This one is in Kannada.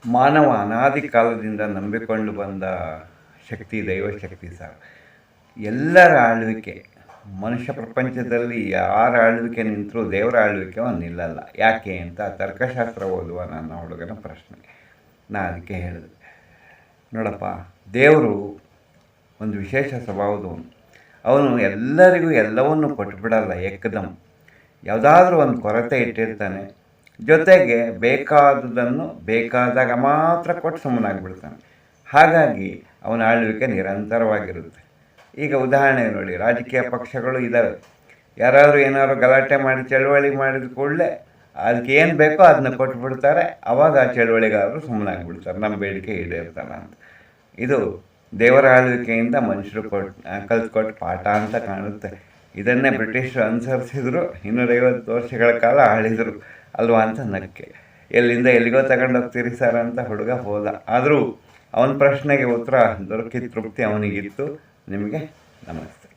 ಮಾನವ ಅನಾದಿ ಕಾಲದಿಂದ ನಂಬಿಕೊಂಡು ಬಂದ ಶಕ್ತಿ ದೈವಶಕ್ತಿ ಸರ್. ಎಲ್ಲರ ಆಳ್ವಿಕೆ, ಮನುಷ್ಯ ಪ್ರಪಂಚದಲ್ಲಿ ಯಾರ ಆಳ್ವಿಕೆ ನಿಂತರೂ ದೇವರ ಆಳ್ವಿಕೆ ನಿಲ್ಲಲ್ಲ. ಯಾಕೆ ಅಂತ ತರ್ಕಶಾಸ್ತ್ರ ಓದುವ ನನ್ನ ಹುಡುಗನ ಪ್ರಶ್ನೆ. ನಾ ಅದಕ್ಕೆ ಹೇಳಿದೆ, ನೋಡಪ್ಪ, ದೇವರು ಒಂದು ವಿಶೇಷ ಸ್ವಭಾವದವನು. ಅವನು ಎಲ್ಲರಿಗೂ ಎಲ್ಲವನ್ನು ಕೊಟ್ಬಿಡಲ್ಲ ಏಕದಮ್. ಯಾವುದಾದ್ರೂ ಒಂದು ಕೊರತೆ ಇಟ್ಟಿರ್ತಾನೆ, ಜೊತೆಗೆ ಬೇಕಾದುದನ್ನು ಬೇಕಾದಾಗ ಮಾತ್ರ ಕೊಟ್ಟು ಸುಮ್ಮನಾಗಿಬಿಡ್ತಾನೆ. ಹಾಗಾಗಿ ಅವನ ಆಳ್ವಿಕೆ ನಿರಂತರವಾಗಿರುತ್ತೆ. ಈಗ ಉದಾಹರಣೆ ನೋಡಿ, ರಾಜಕೀಯ ಪಕ್ಷಗಳು ಇದ್ದಾವೆ. ಯಾರಾದರೂ ಏನಾದ್ರು ಗಲಾಟೆ ಮಾಡಿ ಚಳುವಳಿ ಮಾಡಿದ ಕೂಡಲೇ ಅದಕ್ಕೆ ಏನು ಬೇಕೋ ಅದನ್ನ ಕೊಟ್ಬಿಡ್ತಾರೆ. ಆವಾಗ ಆ ಚಳುವಳಿಗಾರರು ಸುಮ್ಮನಾಗಿಬಿಡ್ತಾರೆ, ನಮ್ಮ ಬೇಡಿಕೆ ಈಡೇರ್ತಾನೆ ಅಂತ. ಇದು ದೇವರ ಆಳ್ವಿಕೆಯಿಂದ ಮನುಷ್ಯರು ಕಲ್ತ್ಕೊಟ್ಟು ಪಾಠ ಅಂತ ಕಾಣುತ್ತೆ. ಇದನ್ನೇ ಬ್ರಿಟಿಷರು ಅನುಸರಿಸಿದ್ರು, 250 ವರ್ಷಗಳ ಕಾಲ ಆಳಿದರು ಅಲ್ವಾ ಅಂತ ನಕ್ಕೆ. ಎಲ್ಲಿಂದ ಎಲ್ಲಿಗೋ ತಗೊಂಡೋಗ್ತೀರಿ ಸರ್ ಅಂತ ಹುಡುಗ ಹೋದ. ಆದರೂ ಅವನ ಪ್ರಶ್ನೆಗೆ ಉತ್ತರ ದೊರಕಿದ ತೃಪ್ತಿ ಅವನಿಗಿತ್ತು. ನಿಮಗೆ ನಮಸ್ತೆ.